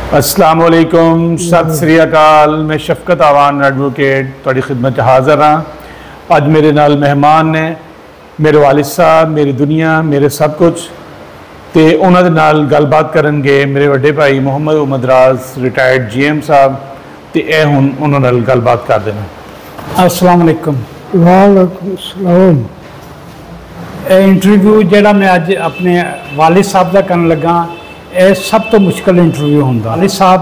अस्सलाम वालेकुम, सत श्री अकाल। मैं शफकत आवान एडवोकेट तुहाडी खिदमत हाज़र हाँ। अज मेरे नाल मेहमान ने मेरे वालिद साहब, मेरी दुनिया, मेरे सब कुछ। तो उन्होंने नाल गलबात करनगे मेरे वड्डे भाई मुहम्मद मदराज रिटायर्ड GM साहब। तो यह हुण उन्होंने नाल गलबात कर देना। अस्सलाम वालेकुम। वालेकुम सलाम। इंटरव्यू जोड़ा मैं अज अपने वालिद साहब का करन लगा, यह सब तो मुश्किल इंटरव्यू होंदा। वालिद साहब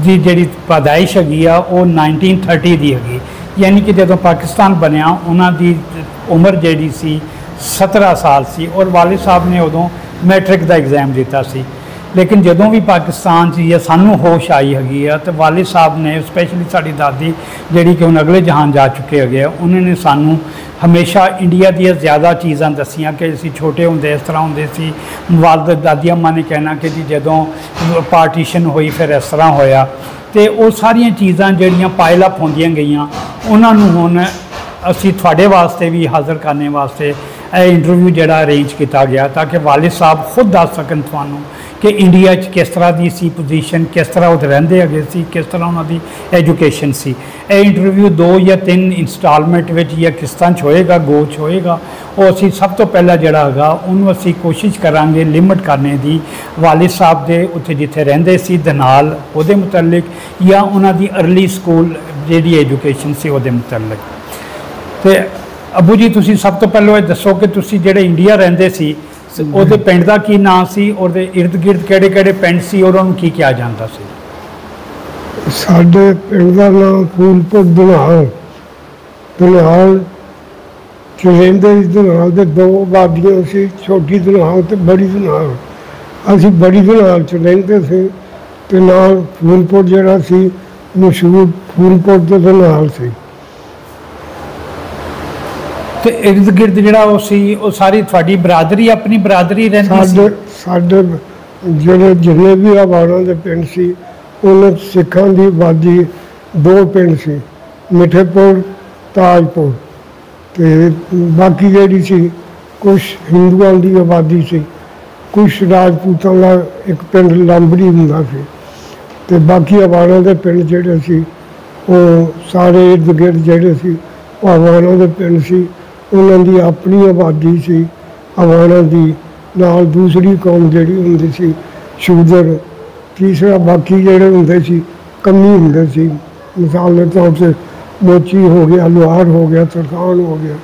की जी पैदाइश हैगी आ वो 1930 की हैगी, यानी कि जो पाकिस्तान बनया उन्होंने उम्र जी सी 17 साल सी और वालिद साहब ने उदों मैट्रिक का एग्जाम दिता सी। लेकिन जदों भी पाकिस्तान या सानू होश आई हैगी आ तो वालिद साहब ने स्पैशली साड़ी दादी जी कि हुण अगले जहान जा चुके है, उन्होंने सानू हमेशा इंडिया दी ज़्यादा चीज़ां दसियां कि असीं छोटे होंदे इस तरह होंदे सी। वालिद दादी अम्मा ने कहना कि जी जदों पार्टीशन हुई फिर इस तरह होया। तो वो सारिया चीज़ां जिहड़ियां पाइल अप होंदियां गईयां उन्होंने हुण असीं तुहाडे वास्ते भी हाज़र करने वास्ते यह इंटरव्यू जोड़ा अरेंज किया गया ताकि वालिद साहब खुद दस सकन तुहानू कि इंडिया किस तरह की सी पोजीशन, किस तरह वो रहिंदे है सी, किस तरह उन्होंने एजुकेशन सी। यह इंटरव्यू 2 या 3 इंस्टॉलमेंट या किस्तां होएगा, गोच होएगा। और असी सब तो पहला जोड़ा है उन्होंने असी कोशिश करांगे लिमिट करने की वालिद साहब के उत्थे जिथे रहिंदे सी धनाल उहदे मुतलिक या उन्होंने अर्ली स्कूल जी एजुकेशन से उहदे मुतलिक। तो अबू जी तुसी सब तो पहले दसो कि तुसी जेड़े इंडिया रहिंदे सी ਉਹਦੇ ਪਿੰਡ ਦਾ ਕੀ ਨਾਂ ਸੀ, ਉਹਦੇ इर्द गिर्द ਕਿਹੜੇ-ਕਿਹੜੇ ਪਿੰਡ ਸੀ और ਉਹਨੂੰ ਕੀ ਕਿਹਾ ਜਾਂਦਾ ਸੀ? ਸਾਡੇ ਪਿੰਡ ਦਾ ਨਾਮ ਫੂਲਪੁਰ ਧਨਾਲ। ਧਨਾਲ ਚ ਰਹਿੰਦੇ ਧਨਾਲ ਦੇ 2 ਆਬਾਦੀਆਂ ਸੀ, ਛੋਟੀ ਧਨਾਲ ਤੇ ਬੜੀ ਧਨਾਲ। ਅਸੀਂ ਬੜੀ ਧਨਾਲ ਚ ਰਹਿੰਦੇ ਸੀ ਤੇ ਨਾਲ ਫੂਲਪੁਰ ਜਿਹੜਾ ਸੀ ਮਸ਼ਹੂਰ ਫੂਲਪੁਰ ਦੇ ਧਨਾਲ ਸੀ। तो इर्द गिर्द जो सारी थोड़ी बरादरी अपनी बरादरी रहिंदी साडे जिहड़े जिन्ने भी आवारां दे पिंड सी उन्हें सिखां दी आबादी 2 पिंड सी, मिठेपुर ताजपुर। ते बाकी जिहड़ी सी कुछ हिंदुआं दी आबादी सी, कुछ राजपूतां दा एक पिंड लांबड़ी हुंदा सी। ते बाकी आवारां दे पिंड जिहड़े सी वो सारे इर्द गिर्द जिहड़े सी आवारां दे पिंड सी। उन्होंने अपनी आबादी सी आवारां दी, नाल दूसरी कौम जिहड़ी हुंदी सी शूदर, तीसरा बाकी जिहड़े हुंदे सी कमी हुंदे सी। मिसाल के तौर पर मोची हो गया, लोहार हो गया, तरखान हो गया,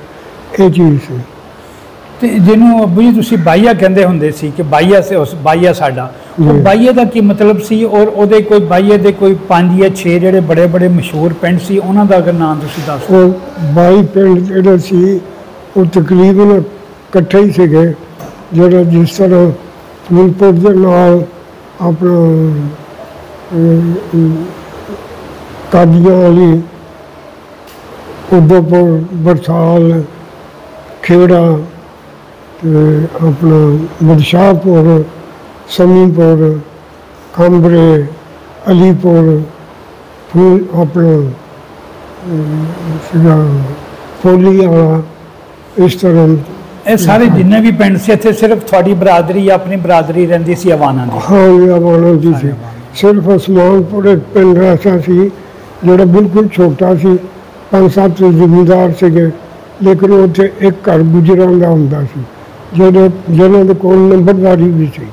ये चीज़ सी। तो जिन्होंने अबू जी तुसीं बाईया कहंदे हुंदे सी कि बाईया से उस बाईया साडा बाईया का की मतलब सी और उहदे कोई बाईया दे कोई 5 या 6 जिहड़े बड़े बड़े मशहूर पिंड सी उन्हां दा अगर नाम तुसीं दस। वो 22 पिंड जिहड़े सी वो तकरीबन इकट्ठे ही सीगे। जिहड़ा जिस तरह फूलपुर दे नाल अपना कादियां वाली, उदयपुर, बरसाल, खेड़ा, अपना बदशाहपुर, समीपुर, खंबरे, अलीपुर, फूल अपना फोली वाला, इस तरह ये सारे जिन्ने भी पिंड से इत्थे सिर्फ थोड़ी बरादरी या अपनी बरादरी रहिंदी सी अवाना दी? हाँ ये अवाना दी सी। सिर्फ उस्मानपुर एक पिंड ऐसा सी जोड़ा बिल्कुल छोटा सी, 5-7 जमींदार सीगे, लेकिन उत्थे एक घर गुजरां दा हुंदा सी जिन्हां दे कोल नंबरदारी भी सी।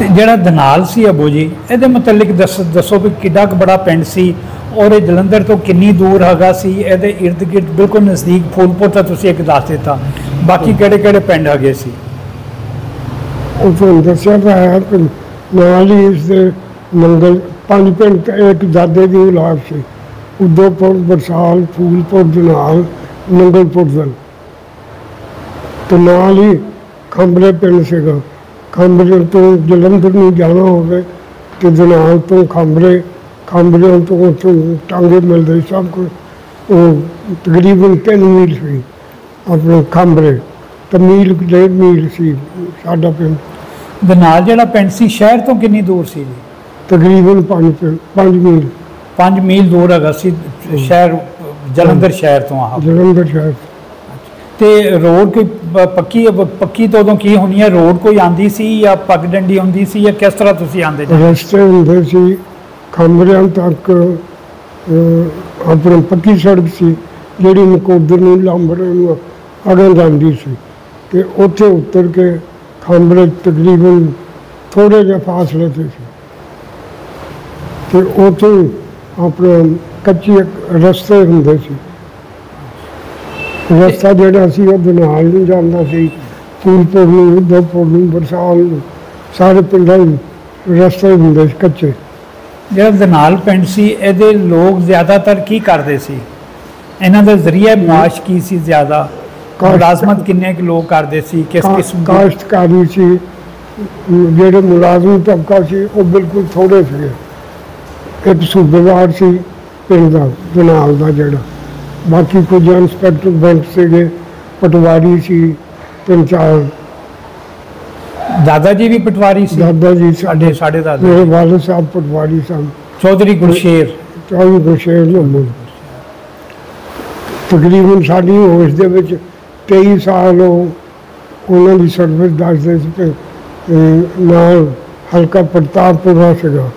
जिहड़ा धनाल सी अबू जी इहदे मुतलिक दसो भी किड्डा बड़ा पिंड सी और ये जलंधर तो कितनी दूर हैगा सी? इहदे इर्द गिर्द बिल्कुल नज़दीक फूलपुर तो तुसीं एक दस दिता, बाकी किहड़े-किहड़े पिंड हैगे सी? उस दस्सिया तो है कि नाल ही इसदे मंगल 5 पिंड एक दादे की औलाद सी। उदयपुर, बरसाल, फूलपुर, धनाल, नंगलपुर दल। तो नाल ही खंबरे पिंड सीगा। खंबरे तो जलंधर नूं जाना होवे तो धनाल तो खंबरे, खंबरे तो उत्थों टांगे मिलते सब कुछ। वो तकरीबन 3 मील सी अपने खंबरे, तो मील 1.5 मील सी साडा पिंड। धनाल जिहड़ा पिंड सी शहर तो कितनी दूर सी? तकरीबन 5 मील। 5 मील दूर हैगा सी शहर जलंधर शहर तो? जलंधर शहर। ਤੇ ਰੋਡ ਕੋਈ ਪੱਕੀ ਤੋਂ ਉਦੋਂ ਕੀ ਹੋਣੀ ਹੈ? ਰੋਡ ਕੋਈ ਆਂਦੀ ਸੀ ਜਾਂ ਪੱਗ ਡੰਡੀ ਹੁੰਦੀ ਸੀ ਜਾਂ ਕਿਸ ਤਰ੍ਹਾਂ ਤੁਸੀਂ ਆਂਦੇ ਜੀ? ਰਸਤੇ ਹੁੰਦੇ ਸੀ ਖੰਬਰਿਆਂ ਤੱਕ, ਆਪਣੀ ਪੱਕੀ ਸੜਕ ਸੀ ਜਿਹੜੀ ਨਕੋਦਰ ਨੂੰ ਲਾਂਬੜੇ ਨੂੰ ਅਗਰ ਜਾਂਦੀ ਸੀ, ਤੇ ਉੱਥੇ ਉਤਰ ਕੇ ਖੰਬਰੇ ਤਕਰੀਬਨ ਥੋੜ੍ਹੇ ਜਿਹੇ ਫਾਸਲੇ 'ਤੇ ਸੀ, ਤੇ ਉੱਥੇ ਆਪਣਾ ਕੱਚੇ ਰਸਤੇ ਹੁੰਦੇ ਸੀ। ਰਸਤਾ ਜਿਹੜਾ ਸੀ ਉਹ ਬਨਾਲ ਨੂੰ ਜਾਂਦਾ ਸੀ, ਫੂਲਪੁਰ ਨੂੰ, ਉਦੋਪੁਰ ਨੂੰ, ਬਰਸਾਲ ਨੂੰ, ਸਾਰੇ ਪਿੰਡਾਂ ਨੂੰ ਰਸਤੇ ਹੁੰਦੇ ਸੀ ਕੱਚੇ। ਜਿਹੜਾ ਦਨਾਲ ਪਿੰਡ ਸੀ ਇਹਦੇ ਲੋਕ ਜ਼ਿਆਦਾਤਰ ਕੀ ਕਰਦੇ ਸੀ? ਇਹਨਾਂ ਦਾ ਜ਼ਰੀਆ ਮਾਸ਼ ਕੀ ਸੀ? ਜ਼ਿਆਦਾ ਮੁਲਾਜ਼ਮਤ ਕਿੰਨੇ ਕੁ ਲੋਕ ਕਰਦੇ ਸੀ? ਕਿਸ ਕਿਸਮ ਦੀ? ਕਾਸ਼ਤਕਾਰੀ ਸੀ। ਜਿਹੜੇ ਮੁਲਾਜ਼ਮ ਤਬਕਾ ਸੀ ਉਹ ਬਿਲਕੁਲ ਥੋੜ੍ਹੇ ਸੀਗੇ। ਇੱਕ ਸੂਬੇਦਾਰ ਸੀ ਪਿੰਡ ਦਾ ਦਨਾਲ ਦਾ ਜਿਹੜਾ, ਬਾਕੀ ਕੁਝ ਇੰਸਪੈਕਟਰ ਬੈਂਕ ਸੀਗੇ, ਪਟਵਾਰੀ ਸੀ 3-4। ਦਾਦਾ ਜੀ ਵੀ ਪਟਵਾਰੀ ਸੀ? ਦਾਦਾ ਜੀ ਸਾਡੇ ਦਾਦਾ ਮੇਰੇ ਵਾਲਿਦ ਸਾਹਿਬ ਪਟਵਾਰੀ ਸਨ, ਚੌਧਰੀ ਗੁਰਸ਼ੇਰ। ਚੌਧਰੀ ਗੁਰਸ਼ੇਰ ਨੂੰ ਤਕਰੀਬਨ ਸਾਡੀ ਹੋਸ਼ ਦੇ ਵਿੱਚ 23 ਸਾਲ ਉਹਨਾਂ ਦੀ ਸਰਵਿਸ ਦੱਸਦੇ ਸੀ। ਤੇ ਨਾਲ ਹਲਕਾ ਪ੍ਰਤਾਪਪੁਰਾ ਸੀਗਾ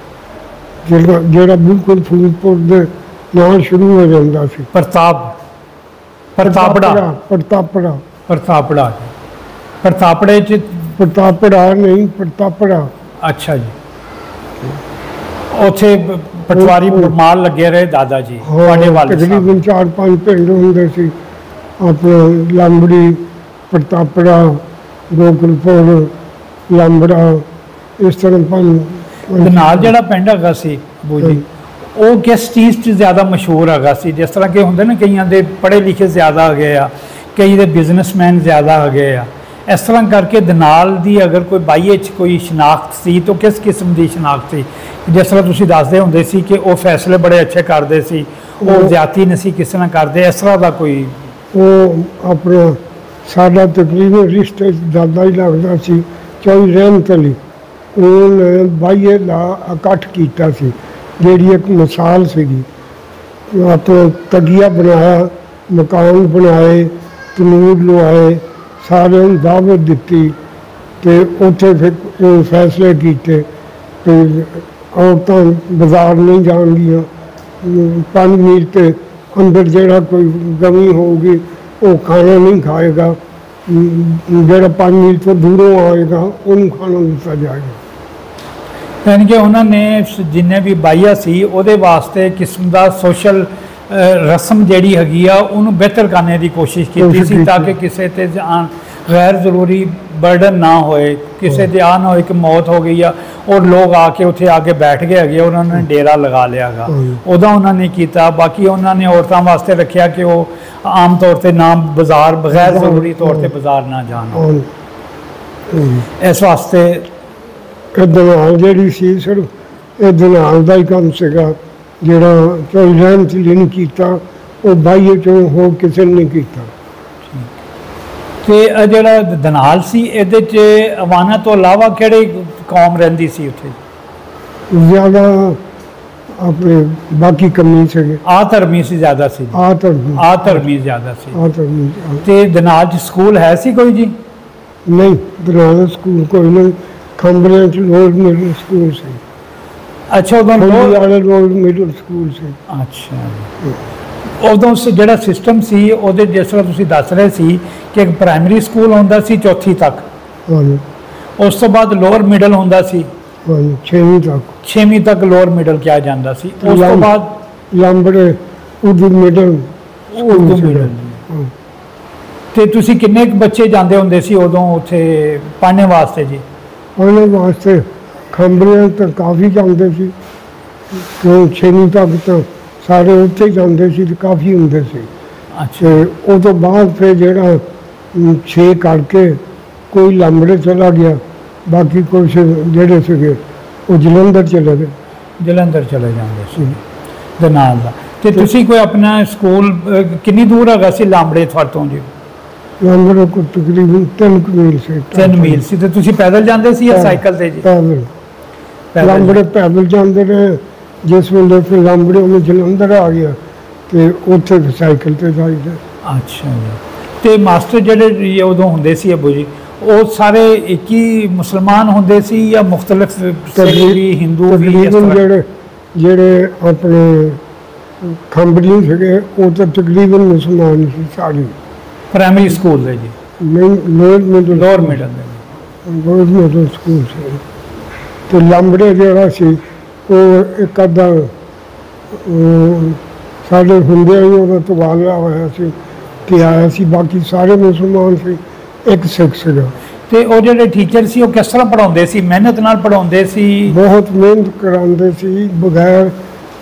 ਜਿਹੜਾ ਬਿਲਕੁਲ ਫੂਲਪੁਰ ਦੇ ਨਾਲ ਸ਼ੁਰੂ ਹੋ ਜਾਂਦਾ ਸੀ। ਪ੍ਰਤਾਪੜਾ ਨਹੀਂ, ਪ੍ਰਤਾਪੜਾ। ਅੱਛਾ ਜੀ। ਉੱਥੇ ਪਟਵਾਰੀ ਮਾਲ ਲੱਗੇ ਰਹੇ ਦਾਦਾ ਜੀ ਤੁਹਾਡੇ ਵੱਲ? ਤਕਰੀਬਨ 4-5 ਪਿੰਡ ਹੁੰਦੇ ਸੀ, ਆਪਣਾ ਲਾਂਬੜੀ, ਪ੍ਰਤਾਪੜਾ, ਗੋਕਲਪੁਰ, ਲਾਂਬੜਾ, ਇਸ ਤਰ੍ਹਾਂ 5। ਨਾਲ ਜਿਹੜਾ ਪਿੰਡ ਹੈਗਾ ਸੀ ਬੂ ਜੀ, ਉਹ ਕਿਸ ਚੀਜ਼ 'ਚ ਜ਼ਿਆਦਾ ਮਸ਼ਹੂਰ ਹੈਗਾ ਸੀ? ਜਿਸ ਤਰ੍ਹਾਂ ਕਿ ਹੁੰਦੇ ਨਾ ਕਈਆਂ ਦੇ ਪੜ੍ਹੇ ਲਿਖੇ ਜ਼ਿਆਦਾ ਹੈਗੇ ਆ, ਕਈ ਦੇ ਬਿਜ਼ਨਸਮੈਨ ਜ਼ਿਆਦਾ ਹੈਗੇ ਆ, ਇਸ ਤਰ੍ਹਾਂ ਕਰਕੇ ਦਨਾਲ ਦੀ ਅਗਰ ਕੋਈ ਬਾਈਏ 'ਚ ਕੋਈ ਸ਼ਨਾਖਤ ਸੀ ਤਾਂ ਕਿਸ ਕਿਸਮ ਦੀ ਸ਼ਨਾਖਤ ਸੀ? ਜਿਸ ਤਰ੍ਹਾਂ ਤੁਸੀਂ ਦੱਸਦੇ ਹੁੰਦੇ ਸੀ ਕਿ ਉਹ ਫੈਸਲੇ ਬੜੇ ਅੱਛੇ ਕਰਦੇ ਸੀ, ਉਹ ਜ਼ਿਆਦਤੀ ਨਹੀਂ ਸੀ ਕਿਸੇ ਨਾਲ ਕਰਦੇ, ਇਸ ਤਰ੍ਹਾਂ ਦਾ ਕੋਈ? ਉਹ ਆਪਣਾ ਸਾਡਾ ਤਕਰੀਬਨ ਰਿਸ਼ਤੇ ਦਾਦਾ ਹੀ ਲੱਗਦਾ ਸੀ, ਚੌਧਰੀ ਰਹਿਮਤ ਅਲੀ। ਉਹਨੇ ਬਾਈਏ ਦਾ ਇਕੱਠ ਕੀਤਾ ਸੀ, ਜਿਹੜੀ ਇੱਕ ਮਿਸਾਲ ਸੀਗੀ। ਆਪਣਾ ਤਗੀਆ ਬਣਾਇਆ, ਮਕਾਨ ਬਣਾਏ, ਤਨੂਰ ਲਵਾਏ, ਸਾਰਿਆਂ ਨੂੰ ਦਾਵਤ ਦਿੱਤੀ, ਤੇ ਉੱਥੇ ਫਿਰ ਫੈਸਲੇ ਕੀਤੇ ਕਿ ਔਰਤਾਂ ਬਾਜ਼ਾਰ ਨਹੀਂ ਜਾਣਗੀਆਂ, 5 ਮੀਲ ਤੇ ਅੰਦਰ ਜਿਹੜਾ ਕੋਈ ਗਮੀ ਹੋਊਗੀ ਉਹ ਖਾਣਾ ਨਹੀਂ ਖਾਏਗਾ, ਜਿਹੜਾ 5 ਮੀਲ ਤੋਂ ਦੂਰੋਂ ਆਏਗਾ ਉਹਨੂੰ ਖਾਣਾ ਦਿੱਤਾ ਜਾਏਗਾ। ਯਾਨੀ ਕਿ ਉਹਨਾਂ ਨੇ ਜਿੰਨੇ ਵੀ ਬਾਈਆ ਸੀ ਉਹਦੇ ਵਾਸਤੇ ਕਿਸਮ ਦਾ ਸੋਸ਼ਲ ਰਸਮ ਜਿਹੜੀ ਹੈਗੀ ਆ ਉਹਨੂੰ ਬਿਹਤਰ ਕਰਨੇ ਦੀ ਕੋਸ਼ਿਸ਼ ਕੀਤੀ ਸੀ, ਤਾਂ ਕਿ ਕਿਸੇ ਤੇ ਗੈਰ ਜ਼ਰੂਰੀ ਬਰਡਨ ਨਾ ਹੋਏ, ਕਿਸੇ ਤੇ ਆ ਨਾ ਹੋਏ ਕਿ ਮੌਤ ਹੋ ਗਈ ਆ ਔਰ ਲੋਕ ਆ ਕੇ ਉੱਥੇ ਆ ਕੇ ਬੈਠ ਗਏ ਹੈਗੇ, ਉਹਨਾਂ ਨੇ ਡੇਰਾ ਲਗਾ ਲਿਆ ਗਾ, ਉਹਦਾ ਉਹਨਾਂ ਨੇ ਕੀਤਾ। ਬਾਕੀ ਉਹਨਾਂ ਨੇ ਔਰਤਾਂ ਵਾਸਤੇ ਰੱਖਿਆ ਕਿ ਉਹ ਆਮ ਤੌਰ ਤੇ ਨਾ ਬਾਜ਼ਾਰ, ਬਗੈਰ ਜ਼ਰੂਰੀ ਤੌਰ ਤੇ ਬਾਜ਼ਾਰ ਨਾ ਜਾਣ। ਇਸ ਵਾਸਤੇ ਦਨਾਲ ਜਿਹੜੀ ਸੀ ਸਿਰਫ ਇਹ ਦਨਾਲ ਦਾ ਹੀ ਕੰਮ ਸੀਗਾ, ਜਿਹੜਾ ਚੌਧਰੀ ਰਹਿਮਤ ਅਲੀ ਨੇ ਕੀਤਾ, ਉਹ ਬਾਈਏ 'ਚੋਂ ਹੋ ਕਿਸੇ ਨੇ ਨਹੀਂ ਕੀਤਾ। ਤੇ ਜਿਹੜਾ ਦਨਾਲ ਸੀ ਇਹਦੇ 'ਚ ਅਵਾਨਾ ਤੋਂ ਇਲਾਵਾ ਕਿਹੜੇ ਕੌਮ ਰਹਿੰਦੀ ਸੀ ਉੱਥੇ? ਜ਼ਿਆਦਾ ਆਪਣੇ ਬਾਕੀ ਕਮੀ ਸੀਗੇ, ਧਰਮੀ ਸੀ ਜ਼ਿਆਦਾ ਸੀ। ਧਰਮੀ ਜ਼ਿਆਦਾ ਸੀ। ਤੇ ਦਨਾਲ 'ਚ ਸਕੂਲ ਹੈ ਸੀ ਕੋਈ ਜੀ? ਨਹੀਂ, ਦਨਾਲ ਸਕੂਲ ਕੋਈ ਨਹੀਂ, ਖੰਬਰਿਆਂ 'ਚ ਲੋਅਰ ਮਿਡਲ ਸਕੂਲ ਸੀ। ਅੱਛਾ, ਉਦੋਂ ਲੋਅਰ ਮਿਡਲ ਸਕੂਲ ਸੀ। ਅੱਛਾ, ਉਦੋਂ ਜਿਹੜਾ ਸਿਸਟਮ ਸੀ ਉਹਦੇ ਜਿਸ ਤਰ੍ਹਾਂ ਤੁਸੀਂ ਦੱਸ ਰਹੇ ਸੀ ਕਿ ਇੱਕ ਪ੍ਰਾਇਮਰੀ ਸਕੂਲ ਹੁੰਦਾ ਸੀ 4ਵੀਂ ਤੱਕ, ਉਸ ਤੋਂ ਬਾਅਦ ਲੋਅਰ ਮਿਡਲ ਹੁੰਦਾ ਸੀ 6ਵੀਂ ਤੱਕ ਲੋਅਰ ਮਿਡਲ ਕਿਹਾ ਜਾਂਦਾ ਸੀ, ਉਸ ਤੋਂ ਬਾਅਦ ਲਾਂਬੜੇ ਉਰਦੂ ਮਿਡਲ। ਤੇ ਤੁਸੀਂ ਕਿੰਨੇ ਕੁ ਬੱਚੇ ਜਾਂਦੇ ਹੁੰਦੇ ਸੀ ਉਦੋਂ ਉੱਥੇ ਪੜ੍ਹਨੇ ਵਾਸਤੇ ਜੀ? ਪੜ੍ਹਨੇ ਵਾਸਤੇ ਖੰਬਰਿਆਂ ਤਾਂ ਕਾਫੀ ਜਾਂਦੇ ਸੀ, 6ਵੀਂ ਤੱਕ ਤਾਂ ਸਾਰੇ ਉੱਥੇ ਹੀ ਜਾਂਦੇ ਸੀ ਤੇ ਕਾਫੀ ਹੁੰਦੇ ਸੀ। ਅੱਛਾ, ਉਹ ਤੋਂ ਬਾਅਦ ਫਿਰ ਜਿਹੜਾ 6 ਕਰਕੇ ਕੋਈ ਲਾਂਬੜੇ ਚਲਾ ਗਿਆ, ਬਾਕੀ ਕੁਛ ਜਿਹੜੇ ਸੀਗੇ ਉਹ ਜਲੰਧਰ ਚਲੇ ਗਏ। ਜਲੰਧਰ ਚਲੇ ਜਾਂਦੇ ਸੀ ਦਨਾਲ ਦਾ। ਤੇ ਤੁਸੀਂ ਕੋਈ ਆਪਣਾ ਸਕੂਲ ਕਿੰਨੀ ਦੂਰ ਹੈਗਾ ਸੀ ਲਾਂਬੜੇ ਤੁਹਾਡੇ ਤੋਂ ਜੀ? ਲਾਂਬੜੇ ਕੋਲ ਤਕਰੀਬਨ 3 ਮੀਲ ਸੀ। 3 ਮੀਲ ਸੀ। ਤੇ ਤੁਸੀਂ ਪੈਦਲ ਜਾਂਦੇ ਸੀ ਜਾਂ ਸਾਈਕਲ ਤੇ ਜੀ? ਪੈਦਲ। ਲਾਂਬੜੇ ਪੈਦਲ ਜਾਂਦੇ ਰਹੇ, ਜਿਸ ਵੇਲੇ ਫਿਰ ਲਾਂਬੜੇ ਉਹਨੂੰ ਜਲੰਧਰ ਆ ਗਿਆ ਤੇ ਉੱਥੇ ਸਾਈਕਲ ਤੇ ਜਾਈਦਾ। ਅੱਛਾ ਜੀ। ਤੇ ਮਾਸਟਰ ਜਿਹੜੇ ਉਦੋਂ ਹੁੰਦੇ ਸੀ ਅੱਬੂ ਜੀ, ਉਹ ਸਾਰੇ ਇੱਕ ਹੀ ਮੁਸਲਮਾਨ ਹੁੰਦੇ ਸੀ ਜਾਂ ਮੁxtਲਫ ਸਿੱਖ ਵੀ, ਹਿੰਦੂ ਵੀ? ਤਕਰੀਬਨ ਜਿਹੜੇ ਆਪਣੇ ਖੰਬੜੀ ਸੀਗੇ ਉਹ ਤਾਂ ਤਕਰੀਬਨ ਮੁਸਲਮਾਨ ਸੀ ਸਾਰੇ। ਪ੍ਰਾਇਮਰੀ ਸਕੂਲ ਦੇ ਜੀ? ਨਹੀਂ, ਲੋਅਰ ਮਿਡਲ ਸਕੂਲ ਸੀ। ਤੇ ਲੰਬੜੇ ਜਿਹੜਾ ਸੀ ਉਹ ਇੱਕ ਅੱਧਾ ਸਾਡੇ ਹੁੰਦਿਆਂ ਹੀ ਉਹਦਾ ਤਬਾਦਲਾ ਹੋਇਆ ਸੀ ਕਿ ਆਇਆ ਸੀ, ਬਾਕੀ ਸਾਰੇ ਮੁਸਲਮਾਨ ਸੀ, ਇੱਕ ਸਿੱਖ ਸੀਗਾ। ਤੇ ਉਹ ਜਿਹੜੇ ਟੀਚਰ ਸੀ ਉਹ ਕਿਸ ਤਰ੍ਹਾਂ ਪੜ੍ਹਾਉਂਦੇ ਸੀ? ਮਿਹਨਤ ਨਾਲ ਪੜ੍ਹਾਉਂਦੇ ਸੀ? ਬਹੁਤ ਮਿਹਨਤ ਕਰਾਉਂਦੇ ਸੀ, ਬਗੈਰ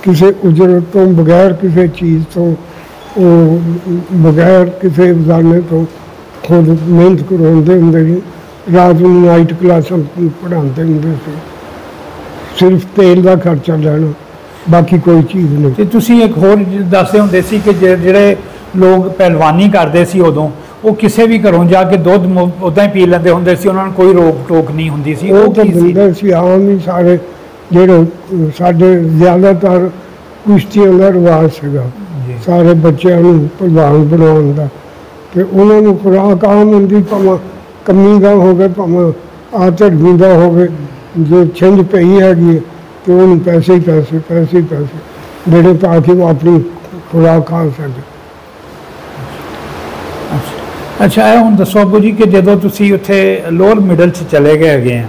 ਕਿਸੇ ਉਜਰਤ ਤੋਂ, ਬਗੈਰ ਕਿਸੇ ਚੀਜ਼ ਤੋਂ, ਉਹ ਬਗੈਰ ਕਿਸੇ ਅਫਜ਼ਾਨੇ ਤੋਂ ਖੁਦ ਮਿਹਨਤ ਕਰਵਾਉਂਦੇ ਹੁੰਦੇ ਸੀ। ਰਾਤ ਨੂੰ ਨਾਈਟ ਕਲਾਸਾਂ ਪੜ੍ਹਾਉਂਦੇ ਹੁੰਦੇ ਸੀ, ਸਿਰਫ ਤੇਲ ਦਾ ਖਰਚਾ ਲੈਣਾ, ਬਾਕੀ ਕੋਈ ਚੀਜ਼ ਨਹੀਂ। ਤੇ ਤੁਸੀਂ ਇੱਕ ਹੋਰ ਦੱਸਦੇ ਹੁੰਦੇ ਸੀ ਕਿ ਜਿਹੜੇ ਲੋਕ ਪਹਿਲਵਾਨੀ ਕਰਦੇ ਸੀ ਉਦੋਂ, ਉਹ ਕਿਸੇ ਵੀ ਘਰੋਂ ਜਾ ਕੇ ਦੁੱਧ ਉੱਦਾਂ ਹੀ ਪੀ ਲੈਂਦੇ ਹੁੰਦੇ ਸੀ, ਉਹਨਾਂ ਨੂੰ ਕੋਈ ਰੋਕ ਟੋਕ ਨਹੀਂ ਹੁੰਦੀ ਸੀ? ਉਹ ਤਾਂ ਦਿੰਦੇ ਸੀ ਆਮ ਹੀ ਸਾਰੇ। ਜਿਹੜੇ ਸਾਡੇ ਜ਼ਿਆਦਾਤਰ ਕੁਸ਼ਤੀਆਂ ਦਾ ਰਿਵਾਜ਼ ਸੀਗਾ, ਸਾਰੇ ਬੱਚਿਆਂ ਨੂੰ ਪਹਿਲਵਾਨ ਬਣਾਉਣ ਦਾ, ਤੇ ਉਹਨਾਂ ਨੂੰ ਖੁਰਾਕ ਆਮ ਹੁੰਦੀ, ਭਾਵੇਂ ਕੰਮੀ ਦਾ ਹੋਵੇ, ਭਾਵੇਂ ਆ ਝੜਵੀ ਦਾ ਹੋਵੇ। ਜੇ ਛਿੰਝ ਪਈ ਹੈਗੀ ਤੇ ਉਹਨੂੰ ਪੈਸੇ ਹੀ ਪੈਸੇ ਜਿਹੜੇ ਤਾਂ ਕਿ ਉਹ ਆਪਣੀ ਖੁਰਾਕ ਖਾ ਸਕੇ। ਅੱਛਾ, ਇਹ ਹੁਣ ਦੱਸੋ ਅੱਬੂ ਜੀ ਕਿ ਜਦੋਂ ਤੁਸੀਂ ਉੱਥੇ ਲੋਅਰ ਮਿਡਲ 'ਚ ਚਲੇ ਗਏ ਹੈਗੇ ਆ,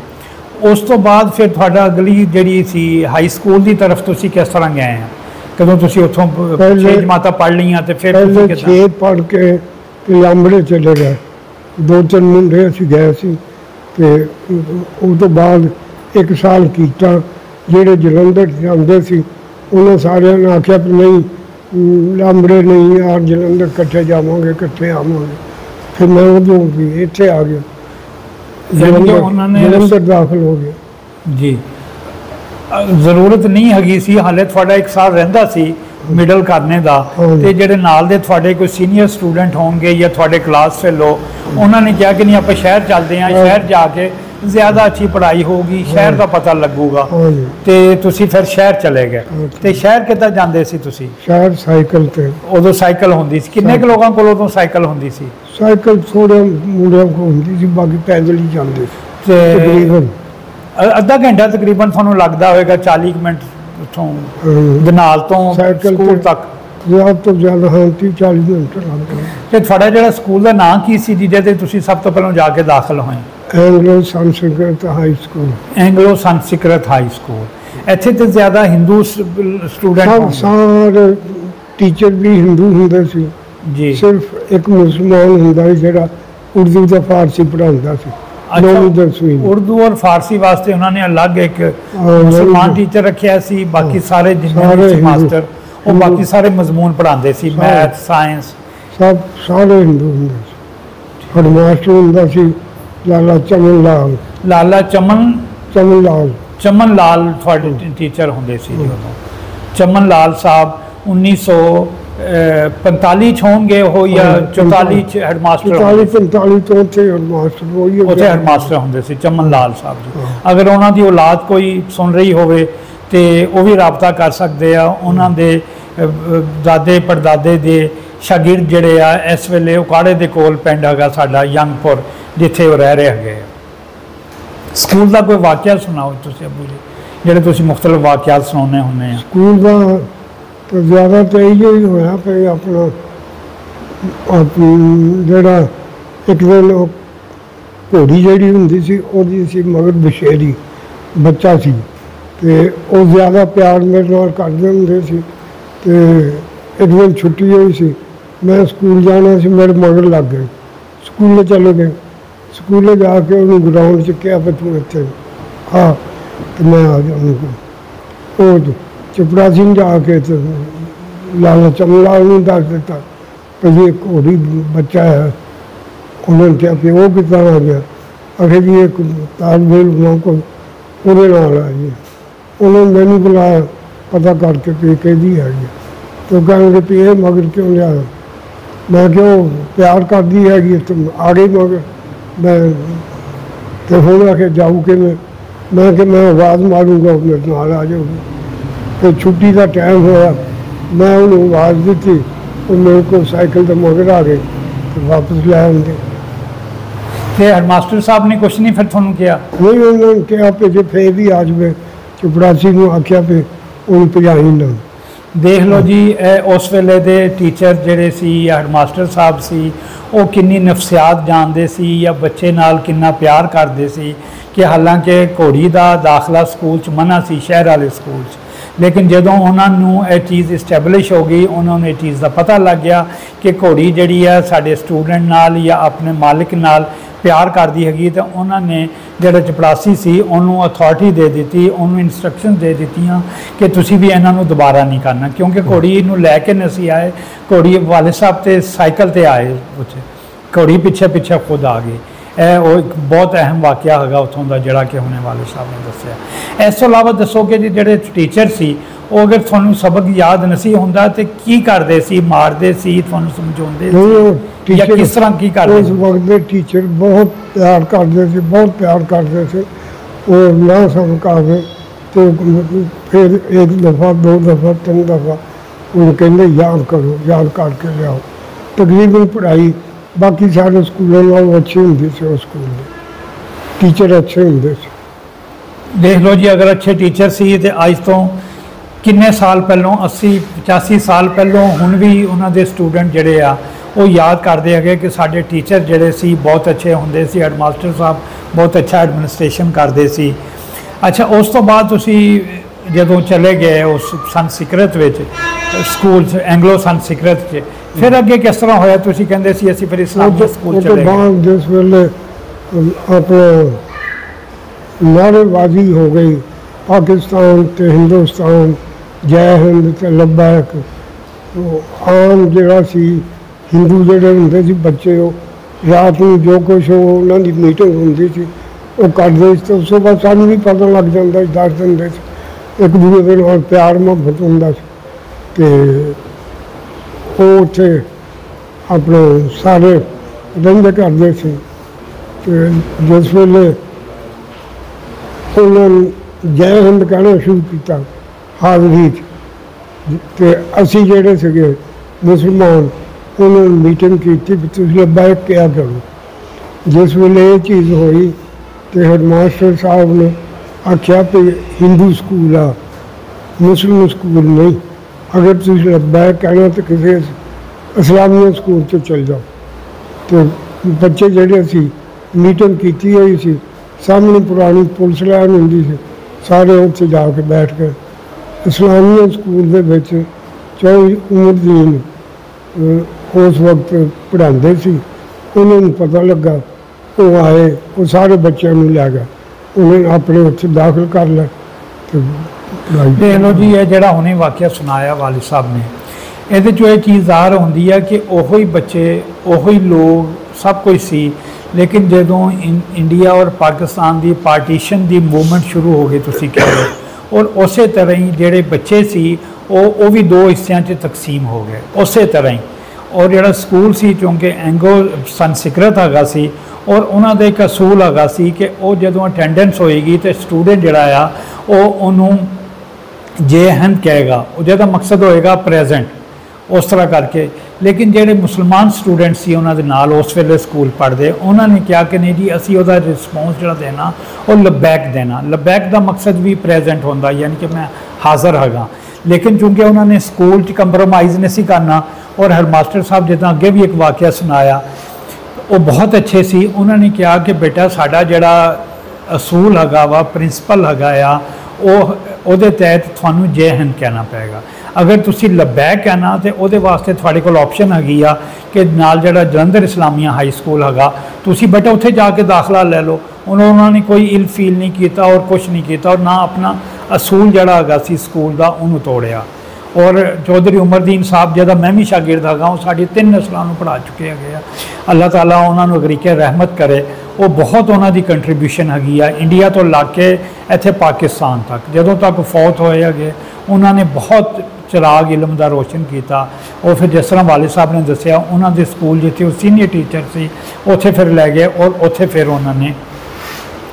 ਉਸ ਤੋਂ ਬਾਅਦ ਫਿਰ ਤੁਹਾਡਾ ਅਗਲੀ ਜਿਹੜੀ ਸੀ ਹਾਈ ਸਕੂਲ ਦੀ ਤਰਫ ਤੁਸੀਂ ਕਿਸ ਤਰ੍ਹਾਂ ਗਏ ਆ? ਕਦੋਂ ਤੁਸੀਂ ਉੱਥੋਂ 6 ਜਮਾਤਾਂ ਪੜ੍ਹ ਲਈਆਂ ਤੇ ਫਿਰ ਪਹਿਲੇ 6 ਪੜ੍ਹ ਕੇ ਲੰਬੜੇ ਚਲੇ ਗਏ। 2-3 ਮੁੰਡੇ ਅਸੀਂ ਗਏ ਸੀ ਤੇ ਉਸ ਤੋਂ ਬਾਅਦ 1 ਸਾਲ ਕੀਤਾ। ਜਿਹੜੇ ਜਲੰਧਰ ਜਾਂਦੇ ਸੀ ਉਹਨਾਂ ਸਾਰਿਆਂ ਨੇ ਆਖਿਆ ਵੀ ਨਹੀਂ ਲੰਬੜੇ ਨਹੀਂ ਯਾਰ, ਜਲੰਧਰ ਇਕੱਠੇ ਜਾਵਾਂਗੇ, ਇਕੱਠੇ ਆਵਾਂਗੇ। ਫਿਰ ਮੈਂ ਉਦੋਂ ਵੀ ਇੱਥੇ ਆ ਗਿਆ, ਜਲੰਧਰ ਦਾਖਲ ਹੋ ਗਿਆ ਜੀ। ਜ਼ਰੂਰਤ ਨਹੀਂ ਹੈਗੀ ਸੀ, ਹਾਲੇ ਤੁਹਾਡਾ 1 ਸਾਲ ਰਹਿੰਦਾ ਸੀ ਮਿਡਲ ਕਰਨੇ ਦਾ, ਤੇ ਜਿਹੜੇ ਨਾਲ ਦੇ ਤੁਹਾਡੇ ਕੋਈ ਸੀਨੀਅਰ ਸਟੂਡੈਂਟ ਹੋਣਗੇ ਜਾਂ ਤੁਹਾਡੇ ਕਲਾਸ ਫੈਲੋ, ਉਹਨਾਂ ਨੇ ਕਿਹਾ ਕਿ ਨਹੀਂ ਆਪਾਂ ਸ਼ਹਿਰ ਚੱਲਦੇ ਹਾਂ, ਸ਼ਹਿਰ ਜਾ ਕੇ ਜ਼ਿਆਦਾ ਅੱਛੀ ਪੜ੍ਹਾਈ ਹੋਊਗੀ, ਸ਼ਹਿਰ ਦਾ ਪਤਾ ਲੱਗੂਗਾ, ਤੇ ਤੁਸੀਂ ਫਿਰ ਸ਼ਹਿਰ ਚਲੇ ਗਏ। ਤੇ ਸ਼ਹਿਰ ਕਿੱਦਾਂ ਜਾਂਦੇ ਸੀ ਤੁਸੀਂ? ਸ਼ਹਿਰ ਸਾਈਕਲ ਤੇ। ਉਦੋਂ ਸਾਈਕਲ ਹੁੰਦੀ ਸੀ? ਕਿੰਨੇ ਕੁ ਲੋਕਾਂ ਕੋਲ ਉਦੋਂ ਸਾਈਕਲ ਹੁੰਦੀ ਸੀ? ਸਾਈਕਲ ਥੋੜੇ ਮੁੰਡਿਆਂ ਕੋਲ ਹੁੰਦੀ ਸੀ, ਬਾਕੀ ਪੈਦਲ ਹੀ ਜਾਂਦੇ ਸੀ। ਤੇ ਤਕਰੀਬਨ ਅੱਧਾ ਘੰਟਾ ਤਕਰੀਬਨ ਤੁਹਾਨੂੰ ਲੱਗਦਾ ਹੋਵੇਗਾ, 40 ਮਿੰਟ ਉੱਥੋਂ ਦਨਾਲ ਤੋਂ ਸਕੂਲ ਤੱਕ? ਜ਼ਿਆਦਾ ਤੋਂ ਜ਼ਿਆਦਾ 30-40 ਮਿੰਟ ਲੱਗਦੇ। ਤੇ ਤੁਹਾਡਾ ਜਿਹੜਾ ਸਕੂਲ ਦਾ ਨਾਂ ਕੀ ਸੀ ਜਿਹਦੇ ਤੇ ਤੁਸੀਂ ਸਭ ਤੋਂ ਪਹਿਲਾਂ ਜਾ ਕੇ ਦਾਖਲ ਹੋਏ? Anglo Sanskrit high school. Anglo Sanskrit high school. ਇੱਥੇ ਤੇ ਜ਼ਿਆਦਾ ਹਿੰਦੂ ਸਟੂਡੈਂਟ? ਸਾਰੇ ਟੀਚਰ ਵੀ ਹਿੰਦੂ ਹੁੰਦੇ ਸੀ ਜੀ, ਸਿਰਫ ਇੱਕ ਮੁਸਲਮਾਨ ਹੁੰਦਾ ਸੀ ਜਿਹੜਾ ਉਰਦੂ ਤੇ ਫਾਰਸੀ ਪੜ੍ਹਾਉਂਦਾ ਸੀ। ਉਰਦੂ ਔਰ ਫਾਰਸੀ ਵਾਸਤੇ ਉਹਨਾਂ ਨੇ ਅਲੱਗ ਇੱਕ ਮੁਸਲਮਾਨ ਟੀਚਰ ਰੱਖਿਆ ਸੀ, ਬਾਕੀ ਸਾਰੇ ਜਿੰਨੇ ਮਾਸਟਰ ਉਹ ਬਾਕੀ ਸਾਰੇ ਮਜ਼ਮੂਨ ਪੜ੍ਹਾਉਂਦੇ ਸੀ, ਮੈਥ, ਸਾਇੰਸ, ਸਭ ਸਾਰੇ ਹਿੰਦੂ ਹੁੰਦੇ ਸੀ। ਹੈਡਮਾਸਟਰ ਹੁੰਦਾ ਸੀ ਲਾਲਾ ਚਮਨ ਲਾਲ। ਲਾਲਾ ਚਮਨ ਲਾਲ ਤੁਹਾਡੇ ਟੀਚਰ ਹੁੰਦੇ ਸੀ ਜੀ ਉਦੋਂ? ਚਮਨ ਲਾਲ ਸਾਹਿਬ 1945 ਚ ਹੋਣਗੇ ਉਹ ਜਾਂ 44 ਚ ਹੈਡਮਾਸਟਰ? 45 ਤੋਂ ਉੱਥੇ ਹੈਡਮਾਸਟਰ ਹੁੰਦੇ ਸੀ ਚਮਨ ਲਾਲ ਸਾਹਿਬ ਜੀ। ਅਗਰ ਉਹਨਾਂ ਦੀ ਔਲਾਦ ਕੋਈ ਸੁਣ ਰਹੀ ਹੋਵੇ ਤੇ ਉਹ ਵੀ ਰਾਬਤਾ ਕਰ ਸਕਦੇ ਆ। ਉਹਨਾਂ ਦੇ ਦਾਦੇ ਪੜਦਾਦੇ ਦੇ ਸ਼ਾਗਿਰਦ ਜਿਹੜੇ ਆ ਇਸ ਵੇਲੇ ਉਕਾੜੇ ਦੇ ਕੋਲ ਪਿੰਡ ਹੈਗਾ ਸਾਡਾ ਯੰਗਪੁਰ, ਜਿੱਥੇ ਉਹ ਰਹਿ ਰਹੇ ਹੈਗੇ ਆ। ਸਕੂਲ ਦਾ ਕੋਈ ਵਾਕਿਆ ਸੁਣਾਓ ਤੁਸੀਂ ਅੱਬੂ ਜੀ, ਜਿਹੜੇ ਤੁਸੀਂ ਮੁxtਲਫ ਵਾਕਿਆਤ ਸੁਣਾਉਂਦੇ ਹੁੰਦੇ ਆ? ਸਕੂਲ ਦਾ ਤਾਂ ਜ਼ਿਆਦਾ ਤਾਂ ਇਹੋ ਹੀ ਹੋਇਆ ਕਿ ਆਪਣਾ ਜਿਹੜਾ ਇੱਕ ਦਿਨ ਉਹ ਘੋੜੀ ਜਿਹੜੀ ਹੁੰਦੀ ਸੀ ਉਹਦੀ ਸੀ ਮਗਰ ਬਸ਼ੇਰੀ ਬੱਚਾ ਸੀ, ਤੇ ਉਹ ਜ਼ਿਆਦਾ ਪਿਆਰ ਮੇਰੇ ਨਾਲ ਕਰਦੇ ਹੁੰਦੇ ਸੀ। ਤੇ ਇੱਕ ਦਿਨ ਛੁੱਟੀ ਹੋਈ ਸੀ, ਮੈਂ ਸਕੂਲ ਜਾਣਾ ਸੀ, ਮੇਰੇ ਮਗਰ ਲੱਗ ਗਏ, ਸਕੂਲੇ ਚਲੇ ਗਏ। ਸਕੂਲੇ ਜਾ ਕੇ ਉਹਨੂੰ ਗਰਾਊਂਡ 'ਚ ਕਿਹਾ ਵੀ ਤੂੰ ਇੱਥੇ ਆ, ਤੇ ਮੈਂ ਆ ਗਿਆ। ਉਹ ਚਪੜਾ ਸਿੰਘ ਜਾ ਕੇ ਤੇ ਲਾਲਾ ਚਮਲਾ ਨੂੰ ਦੱਸ ਦਿੱਤਾ ਕਿ ਇਹ ਘੋੜੀ ਬੱਚਾ ਹੈ। ਉਹਨਾਂ ਨੇ ਕਿਹਾ ਕਿ ਉਹ ਕਿੱਦਾਂ ਆ ਗਿਆ? ਅਖੇ ਜੀ ਇੱਕ ਤਾਲਮੇਲ ਉਹਨਾਂ ਕੋਲ ਉਹਦੇ ਨਾਲ ਆ ਜੀ। ਉਹਨਾਂ ਨੇ ਮੈਨੂੰ ਬੁਲਾਇਆ, ਪਤਾ ਕਰਕੇ ਵੀ ਕਿਹਦੀ ਹੈਗੀ, ਤੇ ਉਹ ਕਹਿੰਦੇ ਵੀ ਇਹ ਮਗਰ ਕਿਉਂ ਲਿਆ? ਮੈਂ ਕਿਉਂ ਪਿਆਰ ਕਰਦੀ ਹੈਗੀ ਤੇ ਆ ਗਈ ਮਗਰ। ਮੈਂ ਤੇ ਹੁਣ ਆ ਕੇ ਜਾਊ ਕਿ ਮੈਂ ਕਿ ਮੈਂ ਆਵਾਜ਼ ਮਾਰੂੰਗਾ ਮੇਰੇ ਨਾਲ ਆ ਜਾਊਗੀ। ਤੇ ਛੁੱਟੀ ਦਾ ਟਾਈਮ ਹੋਇਆ, ਮੈਂ ਉਹਨੂੰ ਆਵਾਜ਼ ਦਿੱਤੀ, ਉਹ ਮੇਰੇ ਕੋਲ ਸਾਈਕਲ 'ਤੇ ਮਗਰ ਆ ਗਏ। तो वापस लै आते। तो हेडमास्टर साहब ने कुछ नहीं फिर थोनू किया? नहीं, उन्होंने कहा कि जो फिर भी आ जाए, चपड़ासी को आख्या भी उन भजाई ना। देख लो जी, उस वेले दे टीचर जिहड़े सी या हेडमास्टर साहब सी, वो किन्नी नफसियात जानते सी या बच्चे नाल किन्ना प्यार करते सी कि हालांकि घोड़ी का दाखला स्कूल च मना सी, शहर वाले स्कूल च, लेकिन जदों उन्होंने यह चीज़ इस्टैबलिश हो गई, उन्होंने इस चीज़ का पता लग गया कि घोड़ी जिहड़ी है साडे स्टूडेंट नाल या अपने मालिक नाल प्यार करती हैगी, तो उन्होंने जिहड़ा चपड़ासी सी उन्होंने अथॉरिटी दे दी, उन्होंने इंस्ट्रक्शन दे दित्तियां कि तुसी भी इन्हों दोबारा नहीं करना, क्योंकि घोड़ी नूं लैके नहीं आए, घोड़ी वाले साहब तो साइकिल ते आए, उत्थे घोड़ी पिछे पिछे खुद आ गई। वो एक बहुत अहम वाक़या है उतों का जोड़ा कि हुणे वाले साहब ने दसिया। इस तो इलावा दसो कि जी जोड़े टीचर सी वो अगर थोनू सबक याद नहीं होंदा तो की करते सी, मारते सी, थोनू समझाते या किस तरह की करते? उस वक्त के टीचर बहुत प्यार करते थे, बहुत प्यार करते थे। और ना सबक आवे तो फिर एक दफ़ा, दो दफ़ा, तीन दफ़ा उन्हें कहते याद करो, याद करके लियाओ। तकरीबन पढ़ाई बाकी सारे स्कूलों नालों अच्छी होंदी सी, उस स्कूल में टीचर अच्छे होंदे सी। देख लो जी, अगर अच्छे टीचर सी तो अज तो किन्ने साल पहलों, 80-85 साल पहलों हुण भी उन्होंने स्टूडेंट जिहड़े आ वो याद करते हैं कि साडे टीचर जिहड़े सी बहुत अच्छे होंदे सी, हेडमास्टर साहब बहुत अच्छा एडमिनिस्ट्रेशन करते सी। अच्छा, उस तो बाद तुसी जदों चले गए उस Sanskrit which school Anglo Sanskrit च, फिर अगे किस तरह होया? तुसी कहंदे सी असीं फिर इस्लामी स्कूल चले गए। जिस वेले अपने नारेबाजी हो गई, पाकिस्तान ते हिंदुस्तान, जय हिंद ते लब्बैक, आम जिहड़ा सी हिंदू जिहड़े हुंदे सी बच्चे, वो रात नूं जो कुछ उन्हां दी मीटिंग हुंदी सी वो करदे सी, उस तो बाद सानूं भी पता लग जांदा सी, दस दिंदे सी, एक दूजे दे नाल प्यार मुहब्बत हुंदा सी। ते वो उत्थे अपने सारे रहिंदे करदे सी। ते जिस वेले उन्होंने जय हिंद कहना शुरू किया हाज़री ते असी जेड़े सीगे मुसलमान, उन्होंने मीटिंग की भी तुसीं लब्बैक क्या करो। जिस वेले ये चीज़ हुई तो हेडमास्टर साहब ने आख्या कि हिंदू स्कूल आ, मुस्लिम स्कूल नहीं, अगर तुसीं लब्बैक कहना तो किसी इस्लामी स्कूल से चल जाओ। तो बच्चे जेड़े सी मीटिंग की हुई सी, सामने पुरानी पुलिस लाइन होंदी सी, सारे उत्थे जाके बैठ गए। इस्लामी स्कूल दे विच चौधरी उमरदीन उस वक्त पढ़ाते सी, उन्होंने पता लगा, वो आए, वो सारे बच्चों को लै गए, उन्होंने अपने उत्थे दाखिल कर लिया। तो देख लो जी, ये जोड़ा हुणे वाक़या सुनाया वालिद साहब ने, ये जो ये चीज़ ज़ाहिर होंदी है कि ओही बच्चे, ओही लोग, सब कुछ सी, लेकिन जदों इंडिया और पाकिस्तान की पार्टीशन की मूवमेंट शुरू हो गई, तुसीं कह रहे, और उस तरह ही जोड़े बच्चे सी वो भी दो हिस्सों च तकसीम हो गए उस तरह ही। और जोड़ा स्कूल सी चूँकि एंग्लो संस्कृत हैगा सी, और उन्होंने एक असूल हैगा सी कि वो जदों अटेंडेंस होएगी तो स्टूडेंट जोड़ा आ उन्होंने जे हिंद कहेगा, उसका मकसद होएगा प्रेजेंट, उस तरह करके। लेकिन जोड़े मुसलमान स्टूडेंट सी उन्होंने नाल उस वेले स्कूल पढ़ते, उन्होंने कहा कि नहीं जी असी उसका रिस्पॉन्स जो देना वो लब्बैक देना। लब्बैक का मकसद भी प्रेजेंट होंदा, यानी कि मैं हाज़र हाँ। लेकिन चूँकि उन्होंने स्कूल कंप्रोमाइज़ नहीं करना, और हेडमास्टर साहब जिदा अगे भी एक वाक़या सुनाया वो बहुत अच्छे सी, उन्होंने कहा कि बेटा साडा जिहड़ा असूल हैगा वा, प्रिंसिपल हैगा आ, वो तहत थानू जय हिंद कहना पेगा। अगर तुसी लब्बैक कहना तो वो वास्ते थोड़े कोल ऑप्शन हैगी आ कि नाल जिहड़ा जलंधर इस्लामिया हाई स्कूल हैगा, तुसी बेटा उत्थे जाके दाखला ले लो। उन्होंने कोई इल फील नहीं किया और कुछ नहीं किया, और ना अपना असूल जिहड़ा हैगा सी स्कूल का उन्होंने तोड़िया। और चौधरी उमरदीन साहब जिहदा मैं भी शागिर्द हाँ, वो साड़ी 3 नस्लों पढ़ा चुके हैं। अल्लाह ताला उन्होंने अगरीके रहमत करे, वो बहुत उन्होंने कंट्रीब्यूशन हैगी आ इंडिया तो लाके इत्थे पाकिस्तान तक। जदों तक फौत होए है उन्होंने बहुत चिराग इलम का रोशन किया। और फिर जिस तरह वालिद साहब ने दसिया, उन्होंने स्कूल जिथे वो सीनियर टीचर से उत्थे फिर लै गए, और उत्थे फिर उन्होंने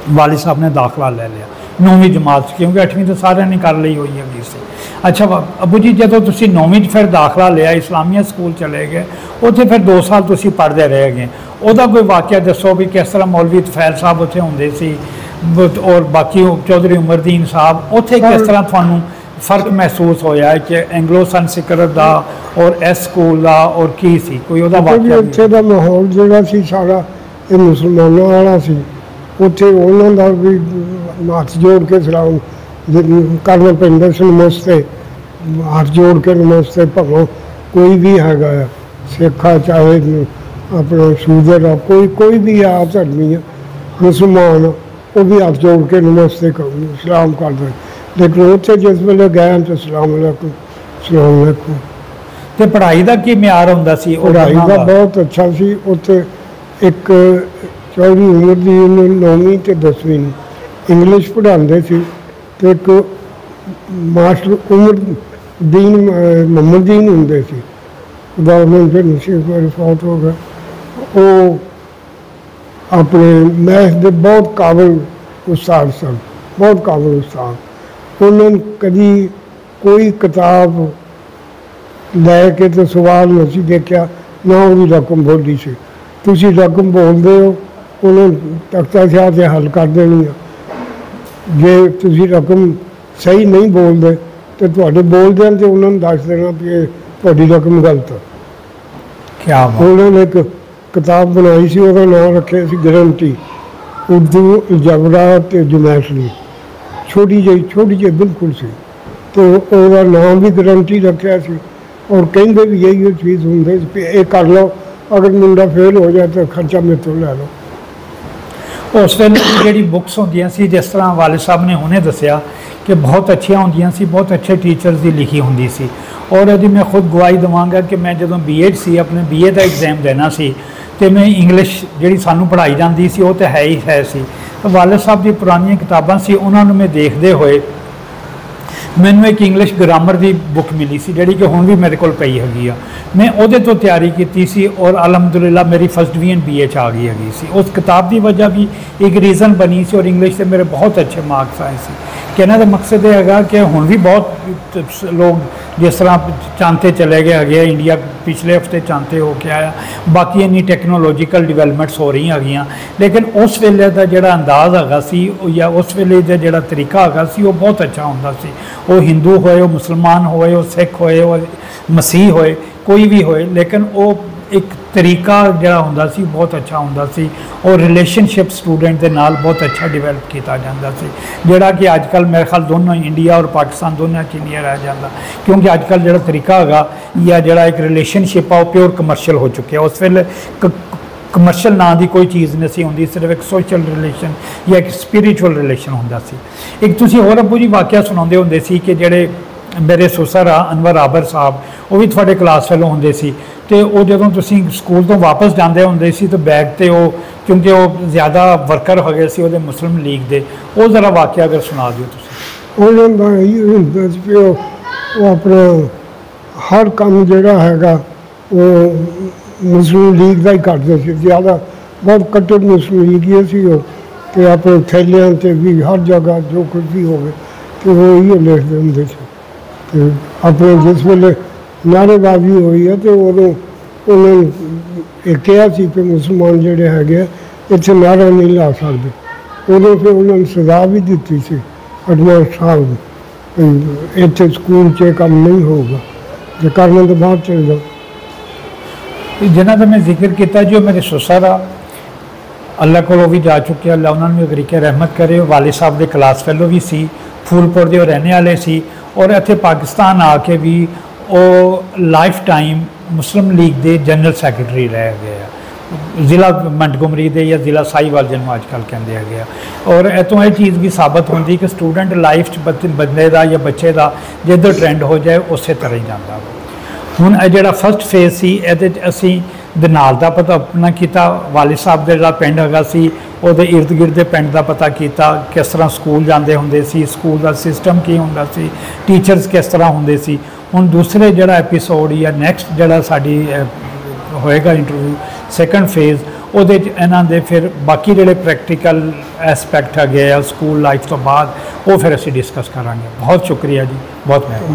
वालिद साहब ने दाखला ले लिया। 9ਵੀਂ ਜਮਾਤ 'ਚ, क्योंकि 8ਵੀਂ तो सारिਆਂ ने कर ਲਈ ਹੋਈ ਹੈਗੀ ਸੀ। अच्छा अबू जी, ਜਦੋਂ ਤੁਸੀਂ 9ਵੀਂ 'ਚ ਫਿਰ ਦਾਖਲਾ ਲਿਆ, ਇਸਲਾਮੀਆ ਸਕੂਲ ਚਲੇ ਗਏ, ਉੱਥੇ ਫਿਰ 2 ਸਾਲ ਤੁਸੀਂ ਪੜ੍ਹਦੇ ਰਹੇ ਗਏ, ਉਹਦਾ ਕੋਈ ਵਾਕਿਆ ਦੱਸੋ ਵੀ ਕਿਸ ਤਰ੍ਹਾਂ ਮੌਲਵੀ ਤੁਫੈਲ ਸਾਹਿਬ ਉੱਥੇ ਹੁੰਦੇ ਸੀ ਔਰ ਬਾਕੀ ਚੌਧਰੀ ਉਮਰਦੀਨ ਸਾਹਿਬ, ਉੱਥੇ ਕਿਸ ਤਰ੍ਹਾਂ ਤੁਹਾਨੂੰ फ़र्क महसूस होया है कि एंग्लो सन सिकर दा और इस स्कूल दा और की सी कोई ओदा वाक़या? उत्थे दा माहौल जिहड़ा सी सारा ये मुसलमानों वाला सी। उत्थे उन्हां दा भी हथ जोड़ के सलाम करना पैंदा सी, नमस्ते हथ जोड़ के नमस्ते, भावें कोई भी हैगा सिख आ चाहे अपना शूदर आ, कोई भी आ धर्मी आ मुसलमान वो भी हथ जोड़ के नमस्ते सलाम करदे। लेकिन उत्थे जिस वेले गए तो सलाम अलैकुम सलाम अलैकुम। ते पढ़ाई का की म्यार हुंदा सी? पढ़ाई का बहुत अच्छा सी। उत्थे एक चौधरी उमरदीन 9वीं ते 10वीं इंग्लिश पढ़ाते थे, तो एक मास्टर उमरदीन मोहम्मदीन होंगे थे, गवर्नमेंट फिर नसीब रिपोर्ट हो गया। वो अपने मैथ के बहुत काबिल उस्ताद सन, बहुत काबिल उस्ताद। उन्होंने कभी कोई किताब लैके तो सवाल नहीं देखा, ना वो रकम बोली सी। तुसी रकम बोलते हो उन्होंने तख्ता शाह से हल कर देनी है। जे तुसी रकम सही नहीं बोलते तो तुहाडे बोलदे तो उन्होंने दस देना कि तुहाडी रकम गलत है। क्या उन्होंने एक किताब बनाई सी, उसका नाम रखे सी गारंटी, उर्दू जबरा ते जोमैट्री, छोटी जी बिल्कुल सी। तो उसका नाम भी गारंटी रखा सी और कहेंगे भी यही चीज़ होंगे ये कर लो, अगर मुंडा फेल हो जाए तो खर्चा मेरे तो लै लो। उस वेले जी बुक्स होंदियां सी, जिस तरह वालिद साहब ने हुणे दसिया कि बहुत अच्छियां होंदियां सी, बहुत अच्छे टीचर्स की लिखी होंदी सी। और यदि मैं खुद गवाही देवांगा कि मैं जो BEd सी, अपने BA का एग्जाम देना सी, तो मैं इंग्लिश जी सानू पढ़ाई जाती सी वो तो है ही है सी। तो वालिद साहब की पुरानियां किताबां सी, उन्होंने मैं देखते हुए मैनू एक इंग्लिश ग्रामर की बुक मिली सी, जी कि हुण भी मेरे को पई हैगी आ। मैं उहदे तो तैयारी की सी और अलहमदुलिल्लाह मेरी फर्स्ट डिवीजन BA च आ गई हैगी सी। उस किताब की वजह भी एक रीज़न बनी सी और इंग्लिश से मेरे बहुत अच्छे मार्क्स आए सी। कहने का मकसद यह है कि हुण भी बहुत लोग जिस तरह चांते चले गए है, इंडिया पिछले हफ्ते चांते हो के आया, बाकी इन्नी टैक्नोलॉजिकल डिवेलपमेंट्स हो रही है, लेकिन उस वेले का जो अंदाज़ हैगा सी या उस वेले का जो तरीका हैगा सी वो बहुत अच्छा होंदा सी। वो हिंदू होए, वो मुसलमान होए, वो सिख होए, वो मसीह होए, कोई भी होए, लेकिन वो एक तरीका जड़ा होंदा सी बहुत अच्छा होंदा सी और रिलेशनशिप स्टूडेंट के नाल बहुत अच्छा डिवेलप किया जाता सी, जड़ा कि अजकल मेरे ख्याल दोनों इंडिया और पाकिस्तान दोनों च नहीं रह जाता, क्योंकि अजकल जो तरीका है या जड़ा एक रिलेशनशिप है वो प्योर कमर्शियल हो चुके। उस वेले कमर्शियल ना की कोई चीज़ नहीं होंदी, सिर्फ एक सोशल रिलेशन या एक स्पिरिचुअल रिलेशन होंदा सी। एक तुसी होर अब्बू जी वाक़या सुनाते होंदे सी कि जेड़े मेरे सुसर आ अनवर आबर साहब, वो भी थोड़े क्लास फेलो होंदे सी, तो वो जो तुसी स्कूल तो वापस जाते होंदे सी तो बैग ते वो, क्योंकि वो ज़्यादा वर्कर हो गए सी वो मुस्लिम लीग के, वो ज़रा वाक़या अगर सुना दिओ तुसी। वो अपना हर काम जोड़ा है वो मुस्लिम लीग का ही करते थे, ज़्यादा बहुत कट्टर मुस्लिम लीग ही सी वो, तो अपने थैलियां ते भी हर जगह जो कुछ भी हो तो वो इो लिखते होंगे थे। तो अपने जिस वेले नारेबाजी हुई है तो उन्होंने कहा कि मुसलमान जोड़े है इतने नारा नहीं ला सकते, उदों फिर उन्होंने सजा भी दी सी एडवांस साहब, इतने स्कूल च काम नहीं होगा जो करने तो बाद चल जाओ। जिन्हों का मैं जिक्र किया जो मेरे सुसर आ, अल्लाह को भी जा चुके, अल्लाह उन्होंने भी तरीके रहमत करे। वालिद साहब के क्लास फेलो भी सी, फूलपुर के रहने वाले सी और इतने पाकिस्तान आके भी वो लाइफ टाइम मुस्लिम लीग के जनरल सैकटरी रह गए, जिला मंटगोमरी के या जिला साहिवाल जिन्होंने अजकल कहते हैं। और इतों यह चीज़ भी साबित होती कि स्टूडेंट लाइफ बंदे का या बच्चे का जिधर ट्रेंड हो जाए उस तरह ही जाता। हुण जो फस्ट फेज से ये असी दनाल का पता अपना किया, वालिद साहब का जो पिंड है वो इर्द गिर्द के पिंड का पता किया, किस तरह स्कूल जाते होंगे सी, स्कूल का सिस्टम की होंदा सी, टीचर्स किस तरह होंगे सी। हुण दूसरे जोड़ा एपीसोड या नैक्सट जोड़ा साडी होएगा इंटरव्यू सैकेंड फेज़ ਉਹਦੇ 'ਚ ਇਹਨਾਂ ਦੇ ਫਿਰ ਬਾਕੀ ਜਿਹੜੇ ਪ੍ਰੈਕਟੀਕਲ ਐਸਪੈਕਟ ਹੈਗੇ ਆ ਸਕੂਲ ਲਾਈਫ ਤੋਂ ਬਾਅਦ ਉਹ ਫਿਰ ਅਸੀਂ ਡਿਸਕਸ ਕਰਾਂਗੇ। ਬਹੁਤ ਸ਼ੁਕਰੀਆ ਜੀ, ਬਹੁਤ ਮਿਹਰਬਾਨੀ।